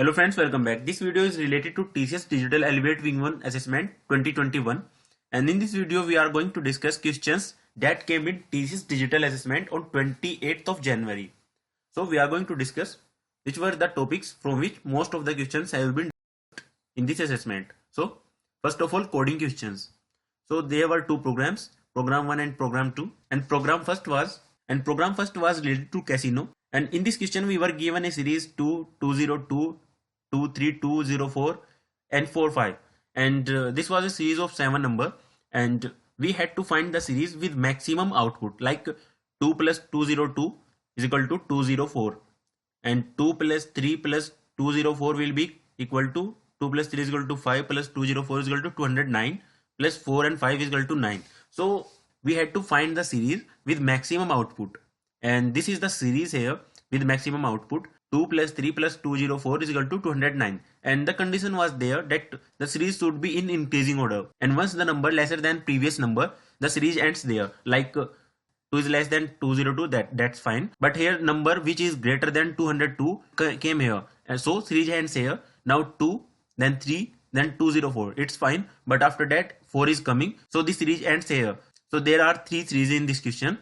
Hello friends, welcome back. This video is related to TCS Digital Elevate Wing 1 Assessment 2021, and in this video we are going to discuss questions that came in TCS Digital Assessment on 28th of January. So we are going to discuss which were the topics from which most of the questions have been in this assessment. So first of all, coding questions. So there were two programs, program 1 and program 2, and program first was related to casino. And in this question we were given a series 2, 202, 23204 and 45, and this was a series of 7 number, and we had to find the series with maximum output, like 2 plus 202 is equal to 204, and 2 plus 3 plus 204 will be equal to 2 plus 3 is equal to 5 plus 204 is equal to 209 plus 4 and 5 is equal to 9. So we had to find the series with maximum output, and this is the series here with maximum output. 2 plus 3 plus 204 is equal to 209, and the condition was there that the series should be in increasing order, and once the number lesser than previous number, the series ends there, like 2 is less than 202, that's fine, but here number which is greater than 202 came here, and so series ends here. Now 2, then 3, then 204, it's fine, but after that 4 is coming, so the series ends here. So there are three series in this question,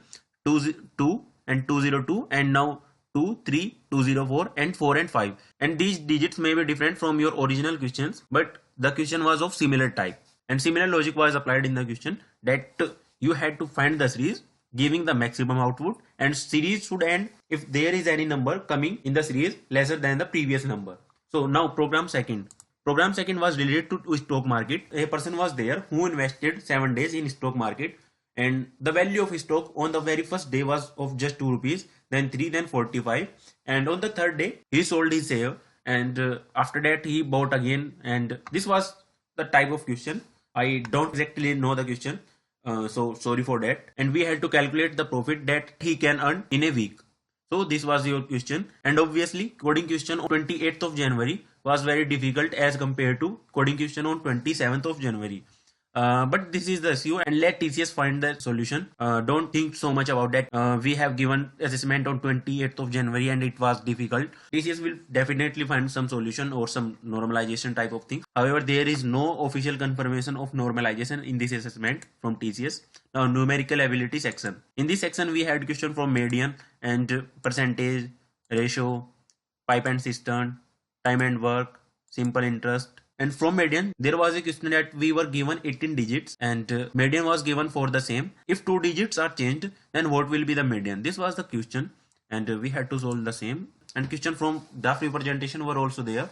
2 and 202, and now 2, 3, 204 and 4 and 5, and these digits may be different from your original questions, but the question was of similar type, and similar logic was applied in the question, that you had to find the series giving the maximum output, and series should end if there is any number coming in the series lesser than the previous number. So now program second was related to stock market. A person was there who invested 7 days in stock market, and the value of stock on the very first day was of just 2 rupees, then 3, then 45, and on the third day he sold his share, and after that he bought again, and this was the type of question. I don't exactly know the question, so sorry for that, and we had to calculate the profit that he can earn in a week. So this was your question, and obviously coding question on 28th of January was very difficult as compared to coding question on 27th of January. But this is the issue, and let TCS find the solution. Don't think so much about that. We have given assessment on 28th of January and it was difficult. TCS will definitely find some solution or some normalization type of thing. However, there is no official confirmation of normalization in this assessment from TCS. Now, numerical ability section. In this section, we had question from median and percentage, ratio, pipe and cistern, time and work, simple interest. And from median, there was a question that we were given 18 digits, and median was given for the same. If 2 digits are changed, then what will be the median? This was the question, and we had to solve the same. And question from graph representation were also there.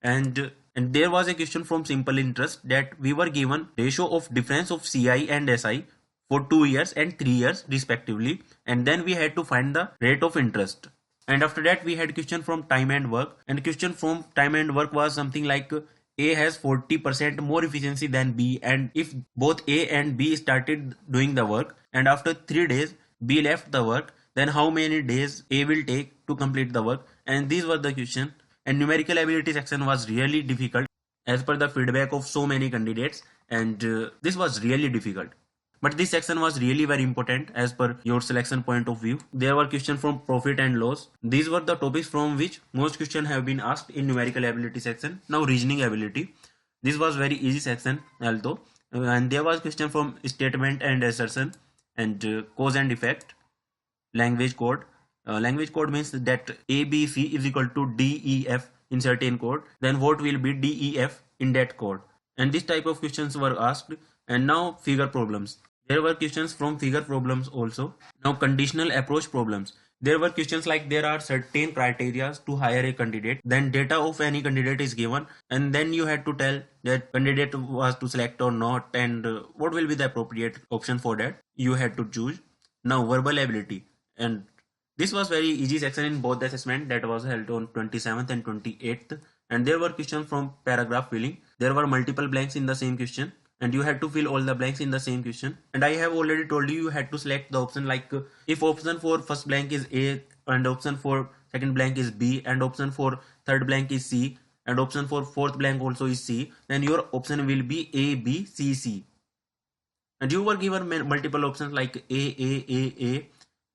And there was a question from simple interest that we were given ratio of difference of CI and SI for 2 years and 3 years respectively, and then we had to find the rate of interest. And after that we had question from time and work, and question from time and work was something like A has 40% more efficiency than B, and if both A and B started doing the work and after 3 days B left the work, then how many days A will take to complete the work? And these were the question. And numerical ability section was really difficult as per the feedback of so many candidates, and this was really difficult. But this section was really very important as per your selection point of view. There were questions from profit and loss. These were the topics from which most questions have been asked in numerical ability section. Now reasoning ability. This was very easy section although. And there was question from statement and assertion, and cause and effect. Language code. Language code means that ABC is equal to DEF in certain code. Then what will be DEF in that code? And this type of questions were asked. And now figure problems. There were questions from figure problems also. Now conditional approach problems. There were questions like there are certain criteria to hire a candidate, then data of any candidate is given, and then you had to tell that candidate was to select or not, and what will be the appropriate option for that. You had to choose. Now verbal ability, and this was very easy section in both the assessment that was held on 27th and 28th, and there were questions from paragraph filling. There were multiple blanks in the same question, and you had to fill all the blanks in the same question. And I have already told you had to select the option, like if option for first blank is A, and option for second blank is B, and option for third blank is C, and option for fourth blank also is C, then your option will be A, B, C, C. And you were given multiple options like A,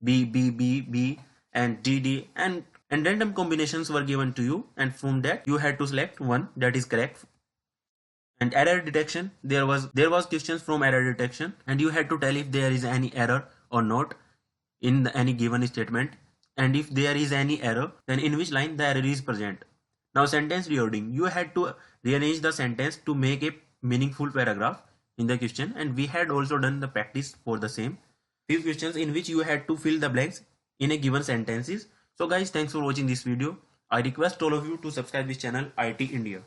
B, B, B, B, and D, D, and and random combinations were given to you, and from that you had to select one that is correct. And error detection, there was questions from error detection, and you had to tell if there is any error or not in any given statement, and if there is any error, then in which line the error is present. Now sentence reordering, you had to rearrange the sentence to make a meaningful paragraph in the question, and we had also done the practice for the same few questions in which you had to fill the blanks in a given sentences. So guys, thanks for watching this video. I request all of you to subscribe this channel, IT India.